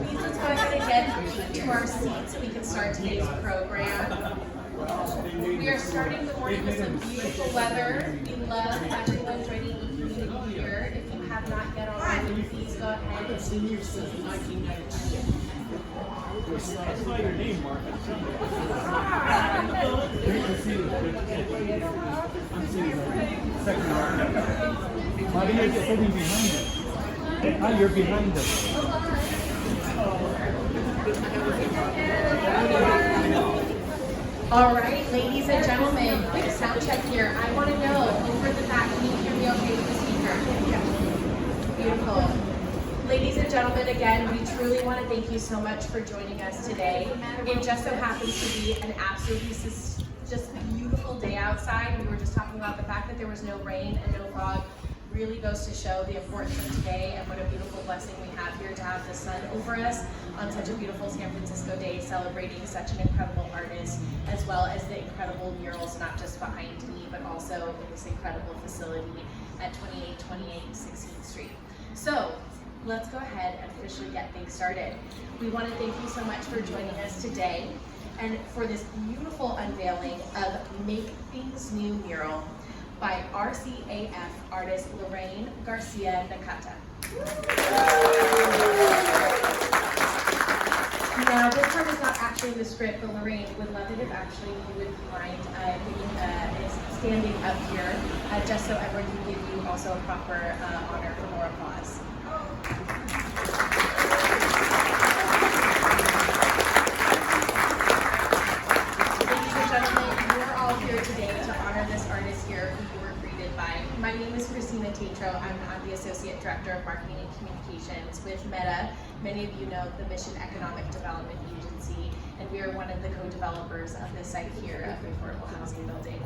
please let's go ahead and get to our seats so we can start today's program. We are starting the morning with some beautiful weather. We love everyone joining the community here. If you have not yet already, please go ahead and take your seats. That's why your name, Mark. Great to see you. I'm seeing the second Mark. Maria is sitting behind us. Ah, you're behind us. All right, ladies and gentlemen, quick sound check here. I want to know, over at the back, can you hear me okay with the speaker? Beautiful. Ladies and gentlemen, again, we truly want to thank you so much for joining us today. It just so happens to be an absolutely just beautiful day outside. We were just talking about the fact that there was no rain and no fog. Really goes to show the importance of today and what a beautiful blessing we have here to have the sun over us on such a beautiful San Francisco day, celebrating such an incredible artist, as well as the incredible murals, not just behind me, but also in this incredible facility at 2828 16th Street. So let's go ahead and officially get things started. We want to thank you so much for joining us today and for this beautiful unveiling of Make Things New mural by RCAF artist Lorraine Garci, a-Nakata. Now, this part is not actually in the script, but Lorraine, would love it if actually you would mind standing up here, just so everyone can give you also a proper honor for more applause. Ladies and gentlemen, you are all here today to honor this artist here who you were greeted by. My name is Christina Tatro. I'm the Associate Director of Marketing and Communications with Meta. Many of you know the Mission Economic Development Agency, and we are one of the co-developers of this site here of the Affordable Housing Building.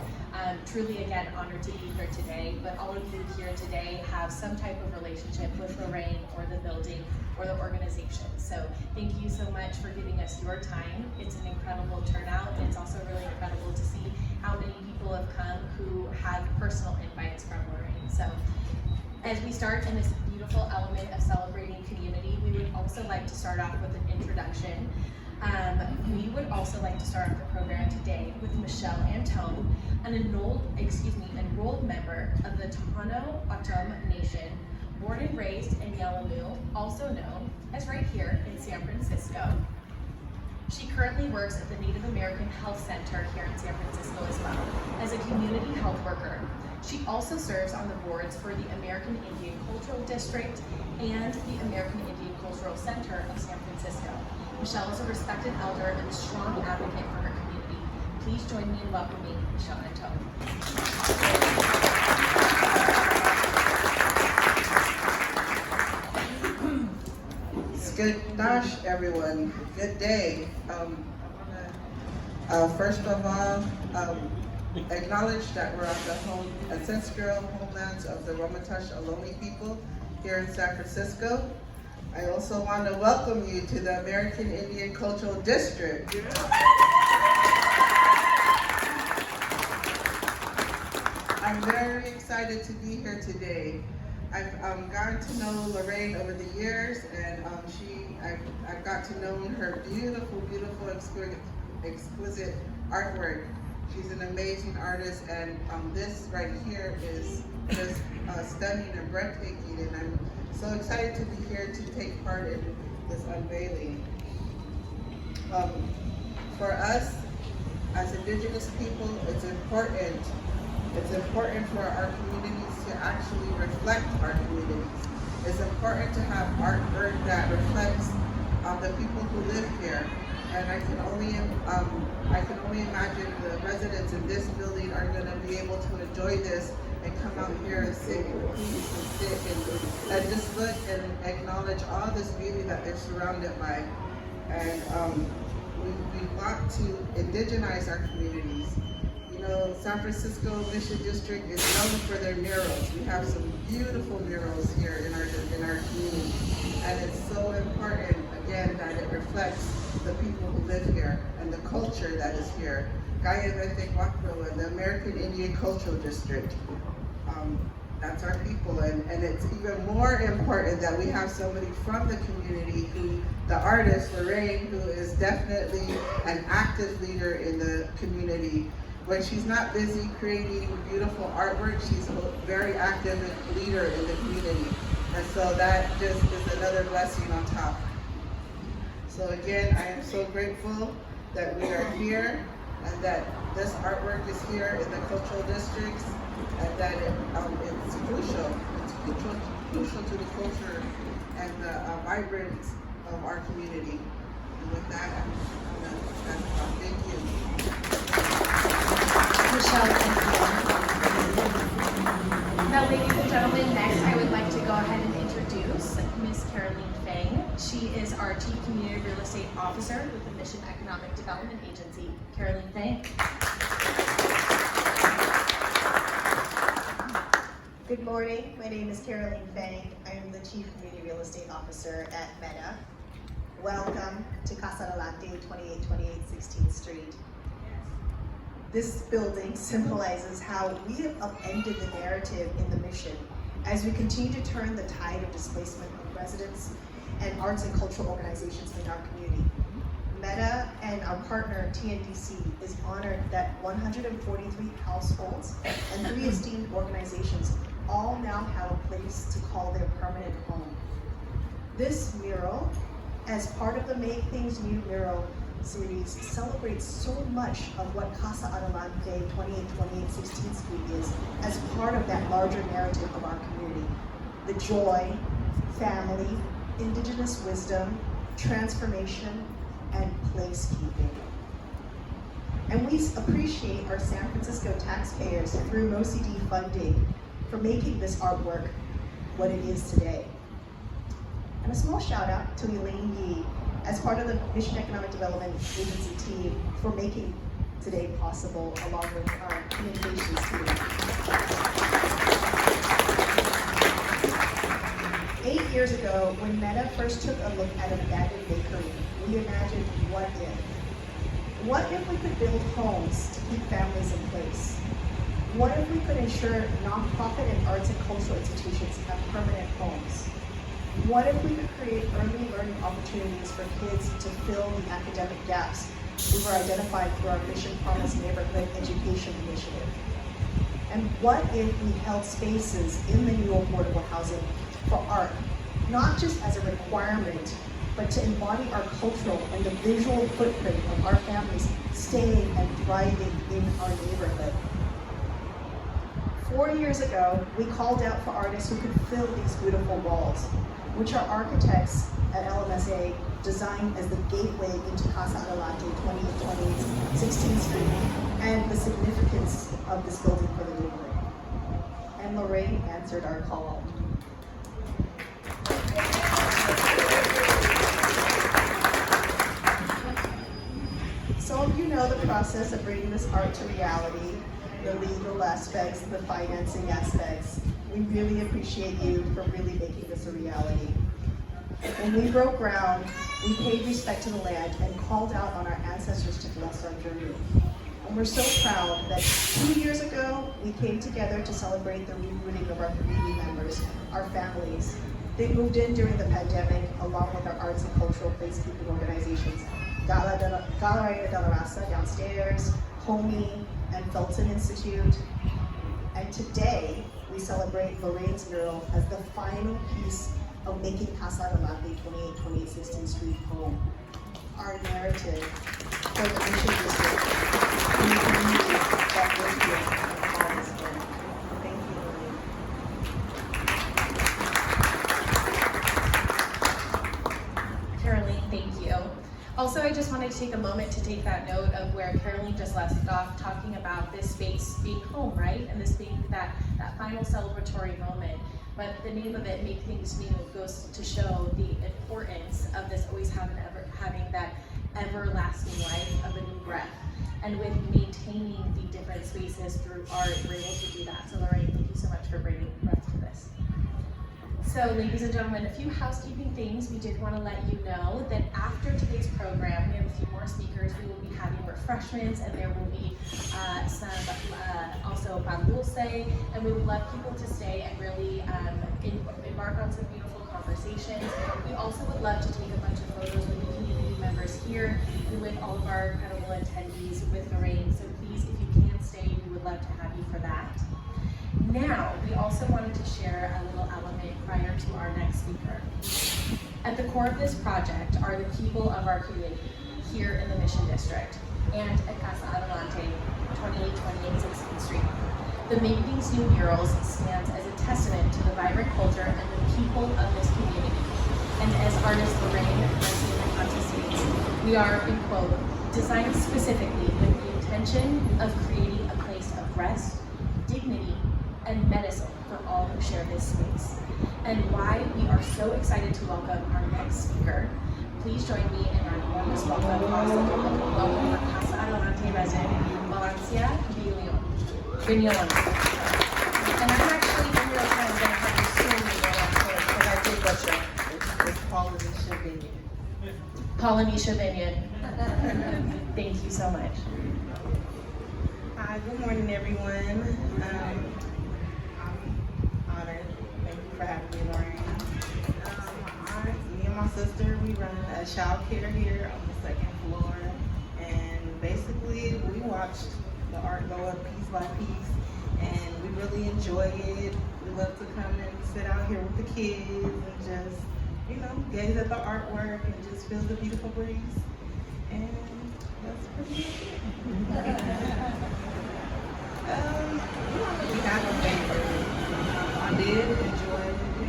Truly, again, honored to be here today, but all of you here today have some type of relationship with Lorraine or the building or the organization. So thank you so much for giving us your time. It's an incredible turnout. It's also really incredible to see how many people have come who have personal invites from Lorraine. So as we start in this beautiful element of celebrating community, we would also like to start off with an introduction. We would also like to start off the program today with Michelle Antone, an enrolled member of the Tohono O'odham Nation, born and raised in Yelamu, also known as right here in San Francisco. She currently works at the Native American Health Center here in San Francisco as well as a community health worker. She also serves on the boards for the American Indian Cultural District and the American Indian Cultural Center of San Francisco. Michelle is a respected elder and a strong advocate for her community. Please join me in welcoming Michelle Antone. Good gosh, everyone. Good day. I want to first of all acknowledge that we're on the ancestral homelands of the Ramaytush Ohlone people here in San Francisco. I also want to welcome you to the American Indian Cultural District. I'm very excited to be here today. I've gotten to know Lorraine over the years, and I've got to know her beautiful, exquisite artwork. She's an amazing artist, and this right here is just stunning and breathtaking, and I'm so excited to be here to take part in this unveiling. For us, as Indigenous people, it's important for our communities to actually reflect our communities. It's important to have artwork that reflects the people who live here. And I can only imagine the residents in this building are going to be able to enjoy this and come out here and sit in peace and sit and just look and acknowledge all this beauty that they're surrounded by. And we want to indigenize our communities. You know, San Francisco Mission District is known for their murals. We have some beautiful murals here in our community, and it's so important again that it reflects the people who live here and the culture that is here. Gaya Vete Guacro and the American Indian Cultural District. That's our people, and it's even more important that we have somebody from the community who, the artist, Lorraine, who is definitely an active leader in the community. When she's not busy creating beautiful artwork, she's a very active leader in the community. And so that just is another blessing on top. So again, I am so grateful that we are here and that this artwork is here in the cultural districts, and that it's crucial. It's crucial to the culture and the vibrance of our community. And with that, I'm gonna pass it on. Thank you. Michelle, thank you. Now, ladies and gentlemen, next I would like to go ahead and introduce Ms. Caroline Fang. She is our Chief Community Real Estate Officer with the Mission Economic Development Agency. Caroline Fang. Good morning, my name is Caroline Fang. I am the Chief Community Real Estate Officer at Meta. Welcome to Casa Adelante, 2828 16th Street. This building symbolizes how we have upended the narrative in the mission as we continue to turn the tide of displacement of residents and arts and cultural organizations in our community. Meta and our partner TNDC is honored that 143 households and 3 esteemed organizations all now have a place to call their permanent home. This mural, as part of the Make Things New mural series, celebrates so much of what Casa Adelante 2828 16th Street is as part of that larger narrative of our community. The joy, family, indigenous wisdom, transformation, and placekeeping. And we appreciate our San Francisco taxpayers through MoCD funding for making this artwork what it is today. And a small shout out to Elaine Yee as part of the Mission Economic Development Agency team for making today possible, along with our communications team. 8 years ago, when Meta first took a look at an abandoned bakery, we imagined, what if? What if we could build homes to keep families in place? What if we could ensure nonprofit and arts and cultural institutions have permanent homes? What if we could create early learning opportunities for kids to fill the academic gaps we were identified through our Mission Promise Neighborhood Education Initiative? And what if we held spaces in the new affordable housing for art, not just as a requirement, but to embody our cultural and the visual footprint of our families staying and thriving in our neighborhood? 4 years ago, we called out for artists who could fill these beautiful walls, which our architects at LMSA designed as the gateway into Casa Adelante 2828 16th Street and the significance of this building for the neighborhood. And Lorraine answered our call. Some of you know the process of bringing this art to reality, the legal aspects, the financing aspects. We really appreciate you for really making this a reality. When we broke ground, we paid respect to the land and called out on our ancestors to bless our journey. And we're so proud that 2 years ago, we came together to celebrate the rebooting of our community members, our families. They moved in during the pandemic along with our arts and cultural placekeeping organizations, Galleria de la Raza downstairs, Homey, and Felton Institute. And today, we celebrate Lorraine's mural as the final piece of making Casa Adelante 2828 16th Street home. Our narrative for the Mission District and the community that lives here and calls home. Thank you, Lorraine. Caroline, thank you. Also, I just wanted to take a moment to take that note of where Caroline just left off talking about this space being home, right? And this being that final celebratory moment. But the name of it, Make Things New, goes to show the importance of this always having that everlasting life of a new breath. And with maintaining the different spaces through art, we're able to do that. So Lorraine, thank you so much for bringing breath to this. So ladies and gentlemen, a few housekeeping things. We did want to let you know that after today's program, we have a few more speakers. We will be having refreshments, and there will be some also pan dulce, and we would love people to stay and really embark on some beautiful conversations. We also would love to take a bunch of photos with the community members here and with all of our incredible attendees with Lorraine. So please, if you can stay, we would love to have you for that. Now, we also wanted to share a little element prior to our next speaker. At the core of this project are the people of our community here in the Mission District and at Casa Adelante, 2828 16th Street. The Make Things New murals stands as a testament to the vibrant culture and the people of this community. And as artist Lorraine Garci and a-Nakata states, we are, in quote, designed specifically with the intention of creating a place of rest, dignity, and medicine for all who share this space. And why we are so excited to welcome our next speaker. Please join me in our warmest welcome for Casa Adelante resident, Valencia Vignon. And I'm actually in real time going to have you soon because I did butcher. It's Polynesia Vignon. Thank you so much. Hi, good morning, everyone. I'm honored. Thank you for having me, Lorraine. Me and my sister, we run a child care here on the second floor, and basically we watched the art go up piece by piece, and we really enjoy it. We love to come and sit out here with the kids and just, gaze at the artwork and just feel the beautiful breeze. And that's pretty much it. We don't really have a favorite. I did enjoy,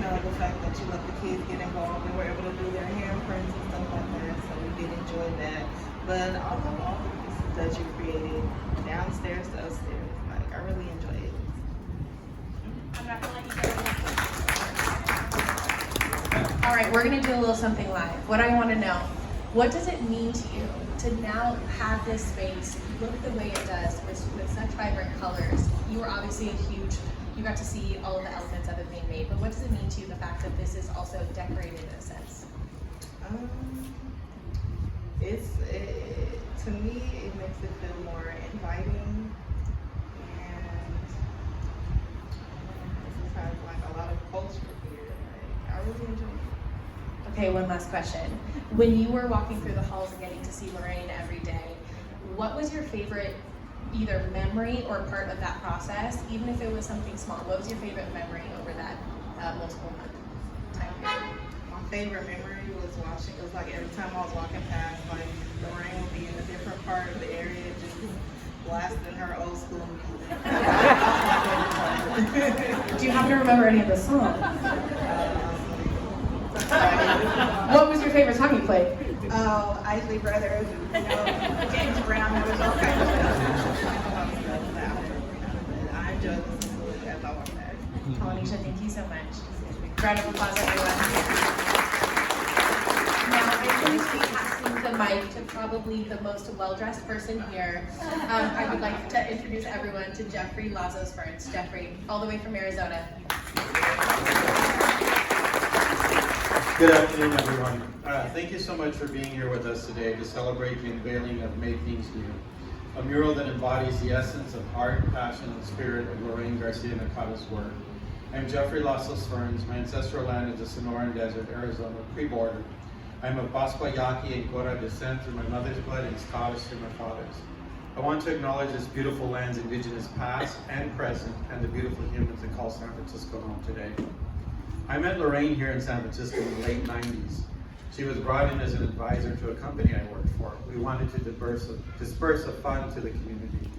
the fact that you let the kids get involved and were able to do their handprints and stuff like that. So we did enjoy that. But I love all the pieces that you created, downstairs to upstairs. Like, I really enjoy it. I'm not gonna let you go. All right, we're gonna do a little something live. What I want to know, what does it mean to you to now have this space look the way it does with such vibrant colors? You were obviously you got to see all of the elements of it being made, but what does it mean to you, the fact that this is also decorated in a sense? To me, it makes it feel more inviting, and it has like a lot of culture here. Like, I really enjoy it. Okay, one last question. When you were walking through the halls and getting to see Lorraine every day, what was your favorite either memory or part of that process, even if it was something small? What was your favorite memory over that multiple month time period? My favorite memory was watching, it was like every time I was walking past, like Lorraine would be in a different part of the area, just blasting her old school music. Do you happen to remember any of the songs? What was your favorite song you played? Oh, Isley Brothers, James Brown, there was all kinds of stuff. I enjoyed listening to it as I walked back. Polynesia, thank you so much. Round of applause, everyone. Now, I'm going to be passing the mic to probably the most well-dressed person here. I would like to introduce everyone to Jeffrey Lazos Ferns. Jeffrey, all the way from Arizona. Good afternoon, everyone. Thank you so much for being here with us today to celebrate the unveiling of Make Things New, a mural that embodies the essence of art, passion, and spirit of Lorraine Garci and a-Nakata's work. I'm Jeffrey Lazos Ferns. My ancestral land is the Sonoran Desert, Arizona, pre-border. I'm of Pascua Yaqui and Cora descent through my mother's blood and Scottish through my father's. I want to acknowledge this beautiful land's indigenous past and present, and the beautiful humans that call San Francisco home today. I met Lorraine here in San Francisco in the late 90s. She was brought in as an advisor to a company I worked for. We wanted to disperse a fund to the community,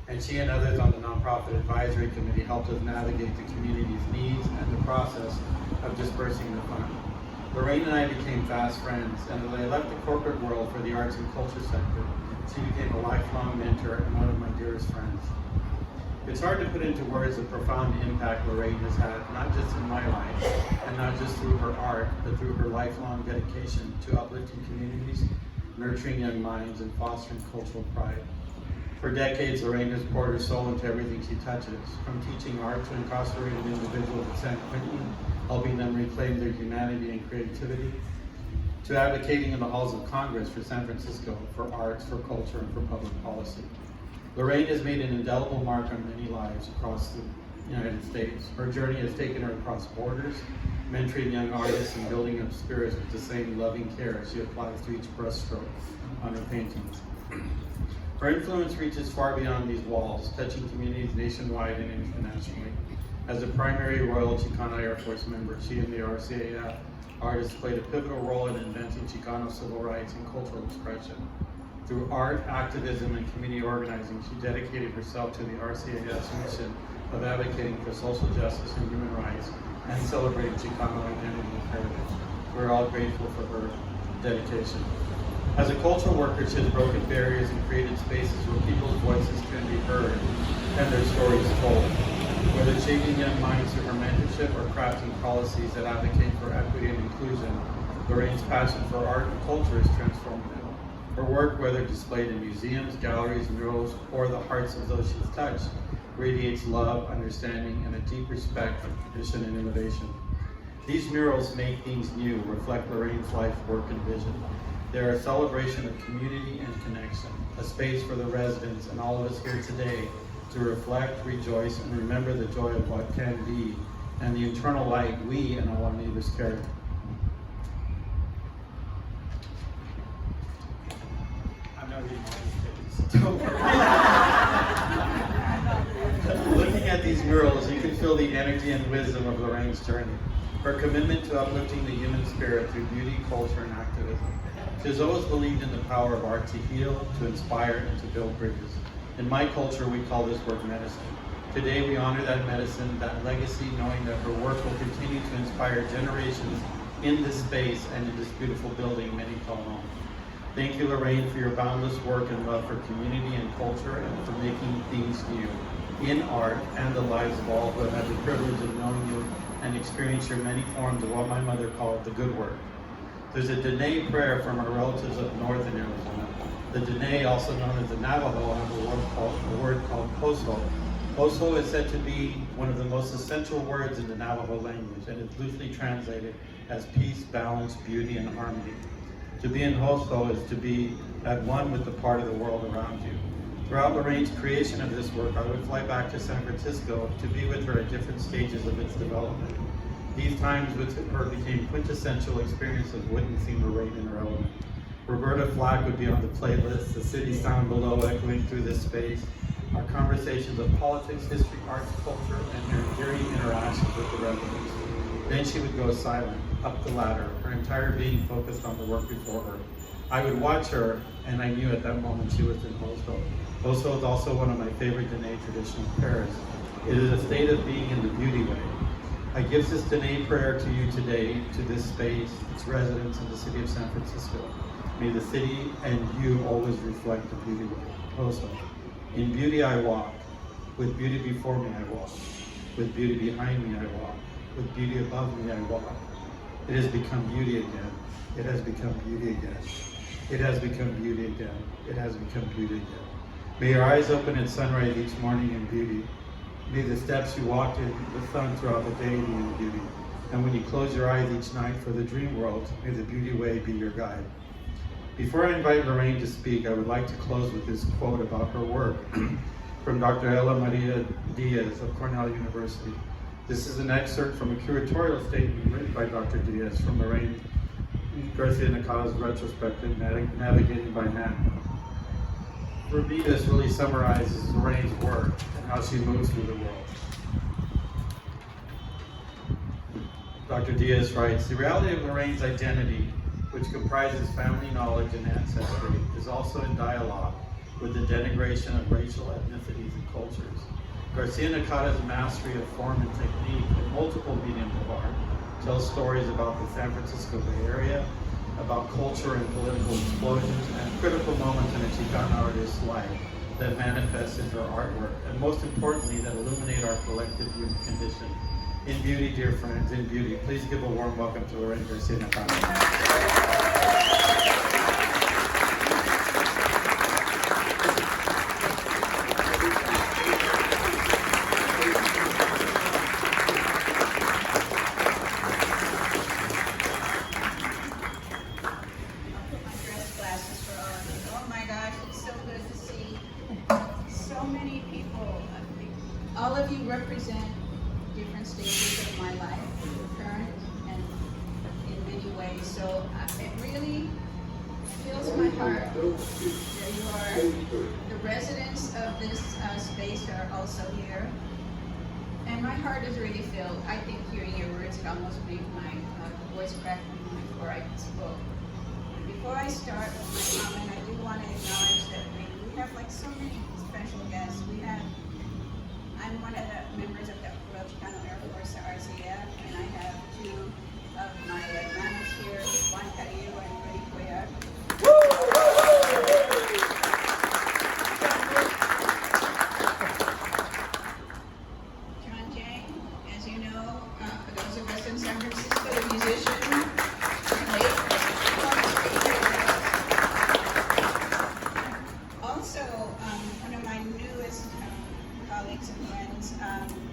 and she and others on the nonprofit advisory committee helped us navigate the community's needs and the process of dispersing the fund. Lorraine and I became fast friends, and as I left the corporate world for the arts and culture sector, she became a lifelong mentor and one of my dearest friends. It's hard to put into words the profound impact Lorraine has had, not just in my life, and not just through her art, but through her lifelong dedication to uplifting communities, nurturing young minds, and fostering cultural pride. For decades, Lorraine has poured her soul into everything she touches, from teaching art to incarcerated individuals at San Quentin, helping them reclaim their humanity and creativity, to advocating in the halls of Congress for San Francisco, for arts, for culture, and for public policy. Lorraine has made an indelible mark on many lives across the United States. Her journey has taken her across borders, mentoring young artists and building up spirits with the same loving care as she applies to each brushstroke on her paintings. Her influence reaches far beyond these walls, touching communities nationwide and internationally. As a primary Royal Chicano Air Force member, she and the RCAF artists played a pivotal role in inventing Chicano civil rights and cultural expression. Through art, activism, and community organizing, she dedicated herself to the RCAF's mission of advocating for social justice and human rights and celebrating Chicano identity and heritage. We're all grateful for her dedication. As a cultural worker, she has broken barriers and created spaces where people's voices can be heard and their stories told. Whether shaping young minds through her mentorship or crafting policies that advocate for equity and inclusion, Lorraine's passion for art and culture is transformative. Her work, whether displayed in museums, galleries, murals, or the hearts of those she's touched, radiates love, understanding, and a deep respect for tradition and innovation. These murals make things new, reflect Lorraine's life, work, and vision. They're a celebration of community and connection, a space for the residents and all of us here today to reflect, rejoice, and remember the joy of what can be and the eternal light we and all our neighbors carry. I'm not reading all these pages. Don't worry. Looking at these murals, you can feel the energy and wisdom of Lorraine's journey. Her commitment to uplifting the human spirit through beauty, culture, and activism. She has always believed in the power of art to heal, to inspire, and to build bridges. In my culture, we call this work medicine. Today, we honor that medicine, that legacy, knowing that her work will continue to inspire generations in this space and in this beautiful building many call home. Thank you, Lorraine, for your boundless work and love for community and culture and for making things new in art and the lives of all who have had the privilege of knowing you and experience your many forms of what my mother called the good work. There's a Dene prayer from our relatives up north in Arizona. The Dene, also known as the Navajo, have a word called Poso. Poso is said to be one of the most essential words in the Navajo language and is loosely translated as peace, balance, beauty, and harmony. To be in Poso is to be at one with the part of the world around you. Throughout Lorraine's creation of this work, I would fly back to San Francisco to be with her at different stages of its development. These times with her became quintessential experiences witnessing Lorraine in her element. Roberta Flack would be on the playlist, the city sound below echoing through this space, our conversations of politics, history, arts, culture, and her endearing interactions with the residents. Then she would go silent, up the ladder, her entire being focused on the work before her. I would watch her, and I knew at that moment she was in Hoso. Hoso is also one of my favorite Dene traditional prayers. It is a state of being in the beauty way. I give this Dene prayer to you today, to this space, its residents, and the city of San Francisco. May the city and you always reflect the beauty way. Hoso. In beauty I walk. With beauty before me I walk. With beauty behind me I walk. With beauty above me I walk. It has become beauty again. It has become beauty again. It has become beauty again. It has become beauty again. May your eyes open at sunrise each morning in beauty. May the steps you walked in the sun throughout the day be in beauty. And when you close your eyes each night for the dream world, may the beauty way be your guide. Before I invite Lorraine to speak, I would like to close with this quote about her work from Dr. Ella Maria Diaz of Cornell University. This is an excerpt from a curatorial statement written by Dr. Diaz from Lorraine Garci and a-Nakata's retrospective, Navigating by Hand. For me, this really summarizes Lorraine's work and how she moves through the world. Dr. Diaz writes, the reality of Lorraine's identity, which comprises family knowledge and ancestry, is also in dialogue with the denigration of racial ethnicities and cultures. Garcia and a-Nakata's mastery of form and technique in multiple mediums of art tells stories about the San Francisco Bay Area, about culture and political explosions, and critical moments in a Chicano artist's life that manifest in her artwork, and most importantly, that illuminate our collective human condition. In beauty, dear friends, in beauty, please give a warm welcome to Lorraine Garci and a-Nakata. represent different stages of my life, current and in many ways. So it really fills my heart that you are, the residents of this space are also here. And my heart is really filled. I think hearing your words, it almost made my voice crack before I spoke. Before I start with my comment, I do want to acknowledge that we have like so many special guests. I'm one of the members of the Royal Chicano Air Force, RCF, and I have two of my hermanos here, Juan Carrillo and Rudy Cuellar. John Jang, as you know, for those of us in San Francisco, a musician. Also, one of my newest colleagues and friends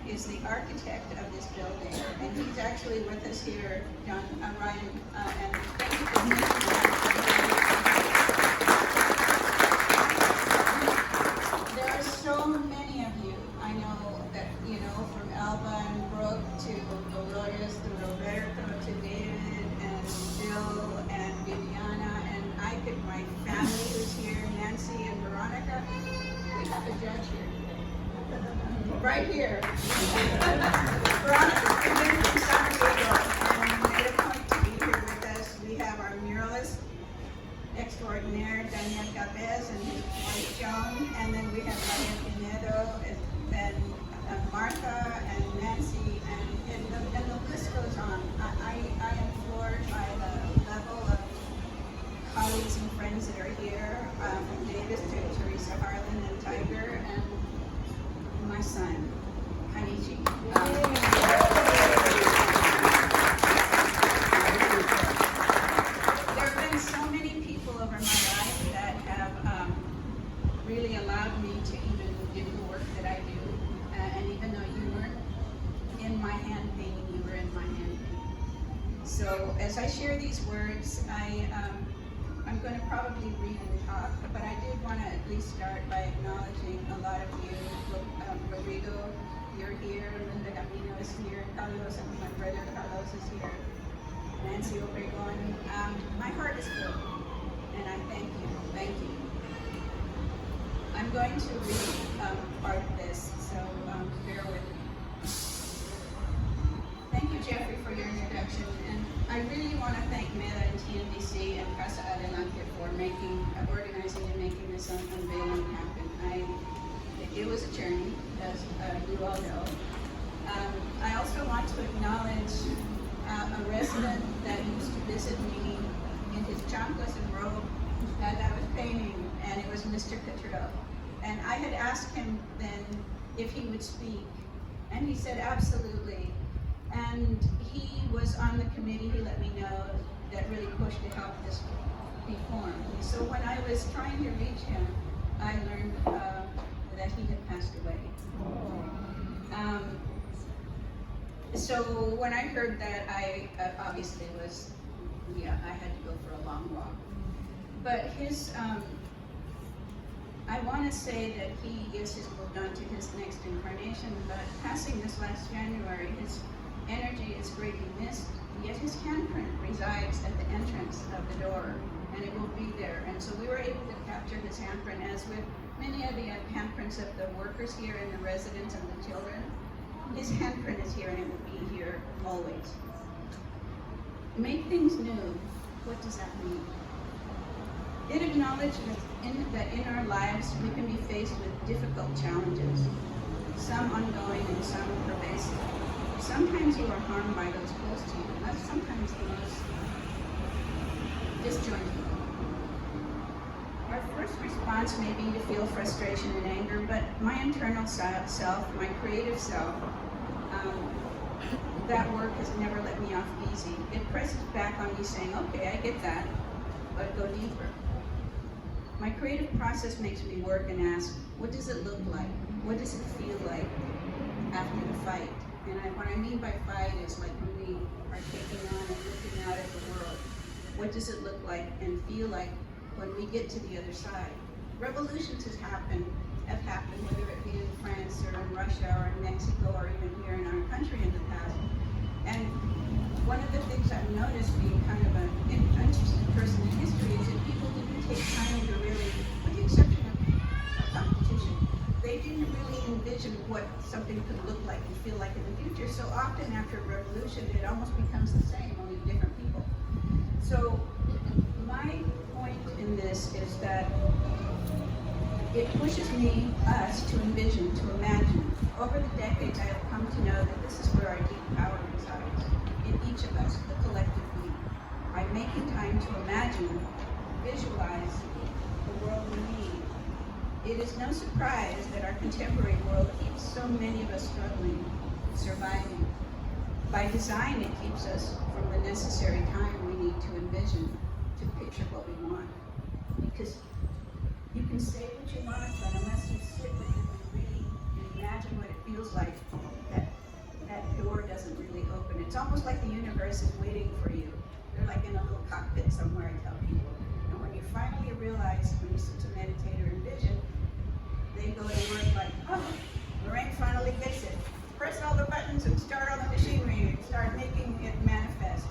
is the architect of this building, and he's actually with us here, Ryan, and thank you for being here. There are so many of you. I know that, from Alba and Brooke to Dolores to Roberto to David and Bill and Viviana and my family who's here, Nancy and Veronica. We have a judge here. Right here. Veronica came in from San Diego and made a point to be here with us. We have our muralist extraordinaire, Daniel Cabez, and his wife Joan, and then we have Maria Pinedo and Martha and Nancy, and the list goes on. I am floored by the level of colleagues and friends that are here, from Davis to Teresa Harlan and Tiger, and my son, Hanichi. There have been so many people over my life that have really allowed me to even do the work that I do, and even though you weren't in my hand painting, you were in my hand painting. So as I share these words, I'm going to probably read and talk, but I did want to at least start by acknowledging a lot of you. Rodrigo, you're here. Linda Camino is here. Carlos, and my brother Carlos is here. Nancy Obregon. My heart is full, and I thank you. Thank you. I'm going to read part of this, so bear with me. Thank you, Jeffrey, for your introduction. And I really want to thank Meta and TNBC and Casa Adelante for organizing and making this unveiling happen. It was a journey, as you all know. I also want to acknowledge a resident that used to visit me in his chanclas and robe as I was painting, and it was Mr. Cottrell. And I had asked him then if he would speak, and he said absolutely. And he was on the committee, he let me know, that really pushed to help this be formed. So when I was trying to reach him, I learned that he had passed away. So when I heard that, I obviously was, I had to go for a long walk. But I want to say that he has moved on to his next incarnation, but passing this last January, his energy is greatly missed, yet his handprint resides at the entrance of the door, and it will be there. And so we were able to capture his handprint, as with many of the handprints of the workers here and the residents and the children. His handprint is here, and it will be here always. Make things new. What does that mean? It acknowledges that in our lives we can be faced with difficult challenges, some ongoing and some pervasive. Sometimes you are harmed by those close to you, and sometimes the most disjointed. Our first response may be to feel frustration and anger, but my internal self, my creative self, that work has never let me off easy. It presses back on me saying, okay, I get that, but go deeper. My creative process makes me work and ask, what does it look like? What does it feel like after the fight? And what I mean by fight is like when we are taking on and looking out at the world. What does it look like and feel like when we get to the other side? Revolutions have happened have happened, whether it be in France or in Russia or in Mexico or even here in our country in the past. And one of the things I've noticed being kind of an interested person in history is that people didn't take time to really, with the exception of competition, they didn't really envision what something could look like and feel like in the future. So often after a revolution, it almost becomes the same, only different people. So my point in this is that it pushes us to envision, to imagine. Over the decades, I have come to know that this is where our deep power resides, in each of us, the collective we. By making time to imagine, visualize the world we need, it is no surprise that our contemporary world keeps so many of us struggling, surviving. By design, it keeps us from the necessary time we need to envision, to picture what we want. Because you can say what you want, but unless you sit with it and really imagine what it feels like, that door doesn't really open. It's almost like the universe is waiting for you. They're like in a little cockpit somewhere, I tell people. And when you finally realize, when you sit to meditate or envision, they go to work like, oh, Lorraine finally gets it. Press all the buttons and start all the machinery and start making it manifest.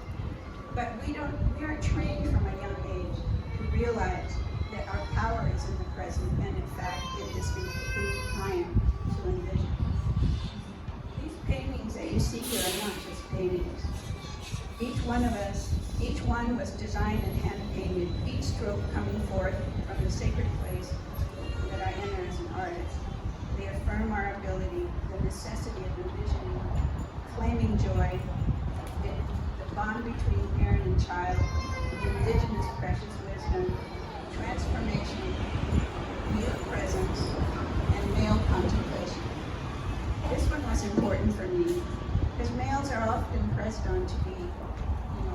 But we aren't trained from a young age to realize that our power is in the present, and in fact, it is in taking time to envision. These paintings that you see here are not just paintings. Each one of us, each one was designed and hand-painted, each stroke coming forth from the sacred place that I enter as an artist. They affirm our ability, the necessity of envisioning, claiming joy, the bond between parent and child, indigenous precious wisdom, transformation, youth presence, and male contemplation. This one was important for me because males are often pressed on to be,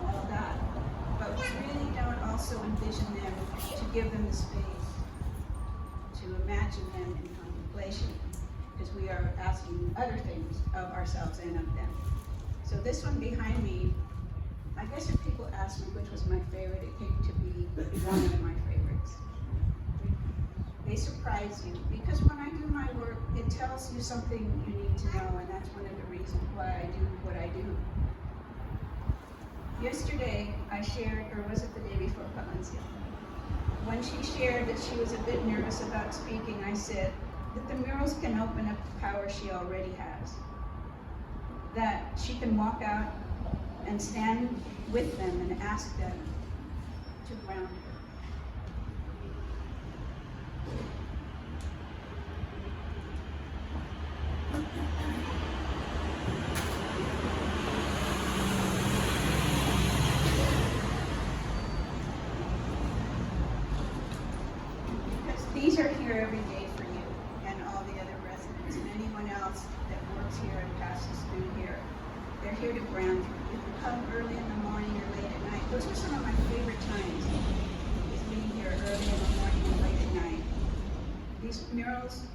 all that, but we really don't also envision them to give them the space to imagine them in contemplation, because we are asking other things of ourselves and of them. So this one behind me, I guess if people ask me which was my favorite, it came to be one of my favorites. They surprise you, because when I do my work, it tells you something you need to know, and that's one of the reasons why I do what I do. Yesterday, I shared, or was it the day before, Valencia? When she shared that she was a bit nervous about speaking, I said that the murals can open up the power she already has. That she can walk out and stand with them and ask them to ground her. Because these are here every day for you and all the other residents and anyone else that works here and passes through here. They're here to ground you. You can come early in the morning or late at night. Those are some of my favorite times, is being here early in the morning and late at night. These murals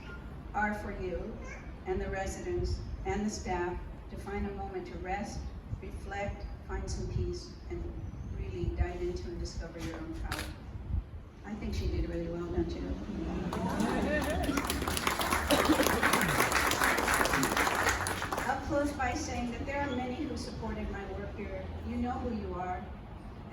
are for you and the residents and the staff to find a moment to rest, reflect, find some peace, and really dive into and discover your own power. I think she did really well, don't you? I'll close by saying that there are many who supported my work here. You know who you are,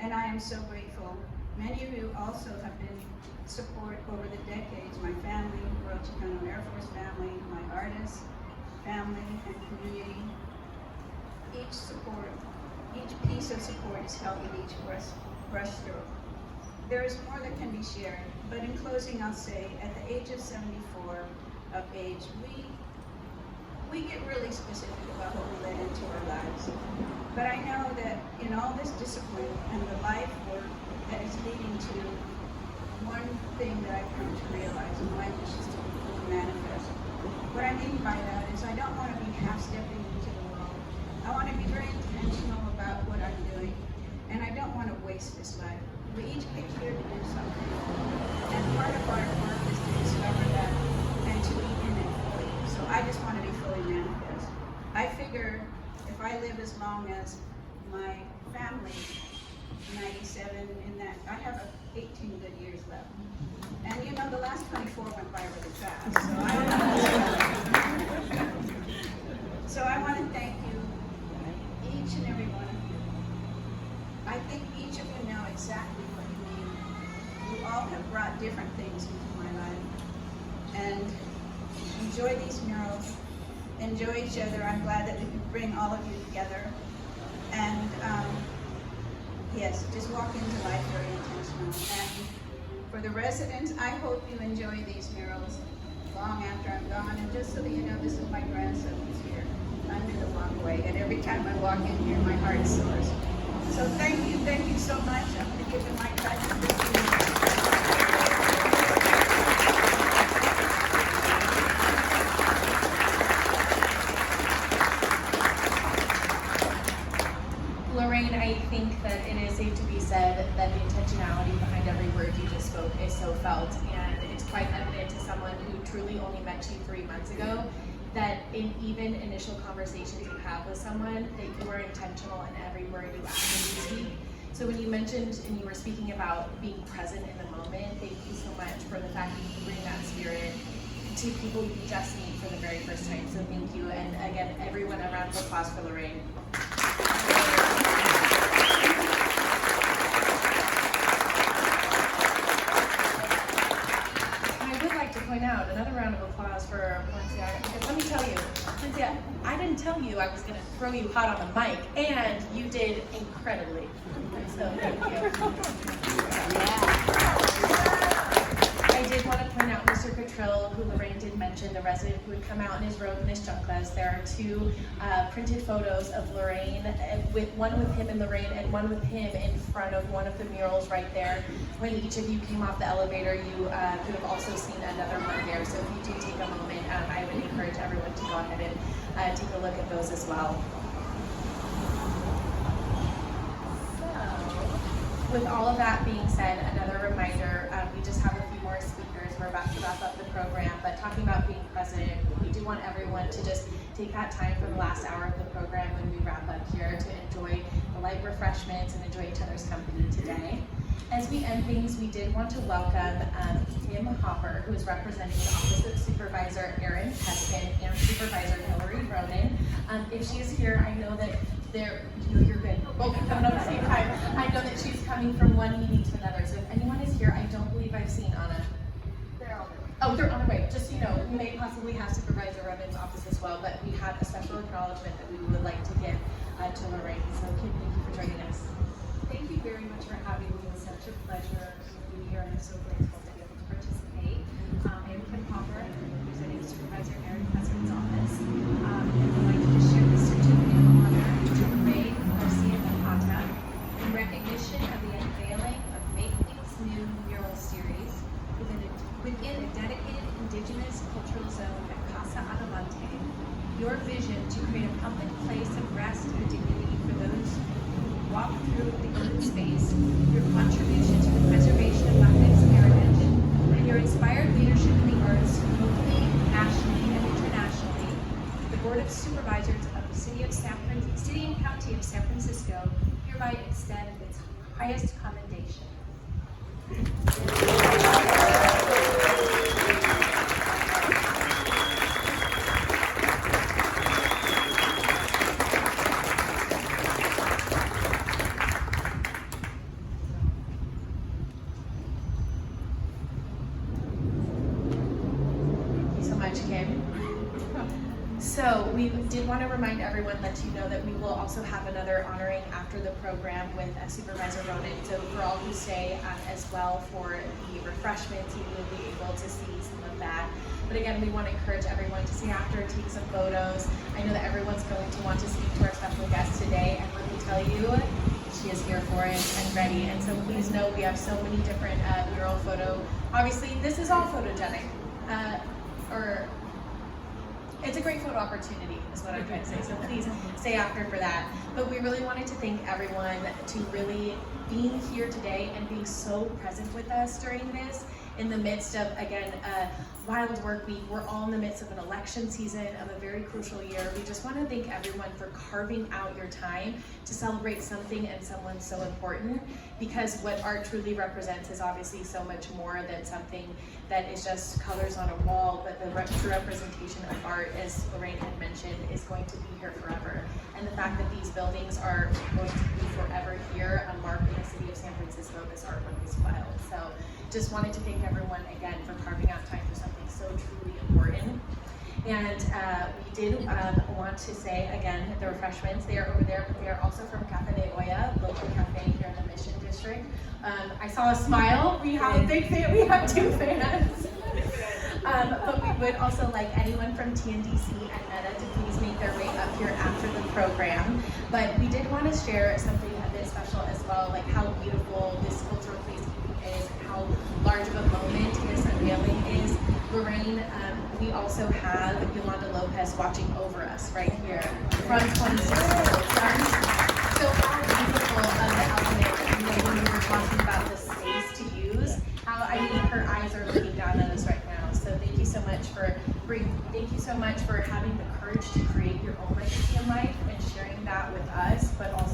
and I am so grateful. Many of you also have been support over the decades. My family, Royal Chicano Air Force family, my artists, family, and community. Each piece of support is held in each brushstroke. There is more that can be shared, but in closing I'll say, at the age of 74 of age, we get really specific about what we let into our lives. But I know that in all this discipline and the life work that is leading to one thing that I've come to realize, and my wish is to manifest. What I mean by that is I don't want to be half-stepping into the world. I want to be very intentional about what I'm doing, and I don't want to waste this life. We each came here to do something, and part of our work is to discover that and to be in it fully. So I just want to be fully manifest. I figure if I live as long as my family, 97, in that I have 18 good years left. And know, the last 24 went by really fast. So I want to thank you, each and every one of you. I think each of you know exactly what you need. You all have brought different things into my life. And enjoy these murals. Enjoy each other. I'm glad that we could bring all of you together. And yes, just walk into life very intentional. And for the residents, I hope you enjoy these murals long after I'm gone. And just so that you know, this is my grandson who's here under the walkway. And every time I walk in here, my heart soars. So thank you so much. I'm going to give him my touch. Lorraine, I think that it is safe to be said that the intentionality behind every word you just spoke is so felt, and it's quite evident to someone who truly only met you 3 months ago, that in even initial conversations you have with someone, that you are intentional in every word you actually speak. So when you mentioned and you were speaking about being present in the moment, thank you so much for the fact that you bring that spirit to people you just meet for the very first time. So thank you, and again, everyone, a round of applause for Lorraine. Point out another round of applause for Valencia, because let me tell you, Valencia, I didn't tell you I was going to throw you hot on the mic, and you did incredibly. So thank you. I did want to point out Mr. Cottrell, who Lorraine did mention, the resident who would come out in his robe and his chanclas. There are 2 printed photos of Lorraine, one with him and Lorraine, and one with him in front of one of the murals right there. When each of you came off the elevator, you could have also seen another one there. So if you do take a moment, I would encourage everyone to go ahead and take a look at those as well. With all of that being said, another reminder, we just have a few more speakers. We're about to wrap up the program, but talking about being present, we do want everyone to just take that time for the last hour of the program when we wrap up here to enjoy the light refreshments and enjoy each other's company today. As we end things, we did want to welcome Kim Hopper, who is representing the Office of Supervisor Erin Peskin and Supervisor Hillary Ronan. If she is here, I know that you're good. Both coming up at the same time. I know that she's coming from one meeting to another. So if anyone is here, I don't believe I've seen Anna. They're on their way. Oh, they're on their way. Just so you know, we may possibly have Supervisor Roman's office as well, but we have a special acknowledgement that we would like to give to Lorraine. So Kim, thank you for joining us. Thank you very much for having me. It's such a pleasure to be here, and I'm so grateful to be able to participate. I am Kim Hopper, representing Supervisor Erin Peskin's office, and I'd like to just share the certificate of honor to Lorraine Garci in recognition of the unveiling of Make Things New mural series within a dedicated Indigenous cultural zone at Casa Adelante. Your vision to create a public place of rest and dignity for those walk through the open space, your contribution to the preservation of Latinx heritage, and your inspired leadership in the arts, locally, nationally, and internationally, the Board of Supervisors of the City and County of San Francisco hereby extend its highest commendation. So we did want to remind everyone, let you know that we will also have another honoring after the program with Supervisor Ronan. So for all who stay as well for the refreshments, you will be able to see some of that. But again, we want to encourage everyone to stay after, take some photos. I know that everyone's going to want to speak to our special guest today, and let me tell you, she is here for it and ready. And so please know we have so many different mural photo. Obviously, this is all photogenic. It's a great photo opportunity, is what I'm trying to say. So please stay after for that. But we really wanted to thank everyone to really being here today and being so present with us during this in the midst of, again, a wild work week. We're all in the midst of an election season of a very crucial year. We just want to thank everyone for carving out your time to celebrate something and someone so important, because what art truly represents is obviously so much more than something that is just colors on a wall, but the true representation of art, as Lorraine had mentioned, is going to be here forever. And the fact that these buildings are going to be forever here, a mark in the city of San Francisco, this artwork is wild. So just wanted to thank everyone again for carving out time for something so truly important. And we did want to say again, the refreshments, they are over there, but they are also from Cafe de Olla, local cafe here in the Mission District. I saw a smile. We have a big fan. We have 2 fans. But we would also like anyone from TNDC and Meta to please make their way up here after the program. But we did want to share something a bit special as well, like how beautiful this cultural placekeeping is, and how large of a moment this unveiling is. Lorraine, we also have Yolanda Lopez watching over us right here from 26 So how beautiful of the element, when we were talking about the space to use, how her eyes are looking down at us right now. So thank you so much for having the courage to create your own legacy in life and sharing that with us, but also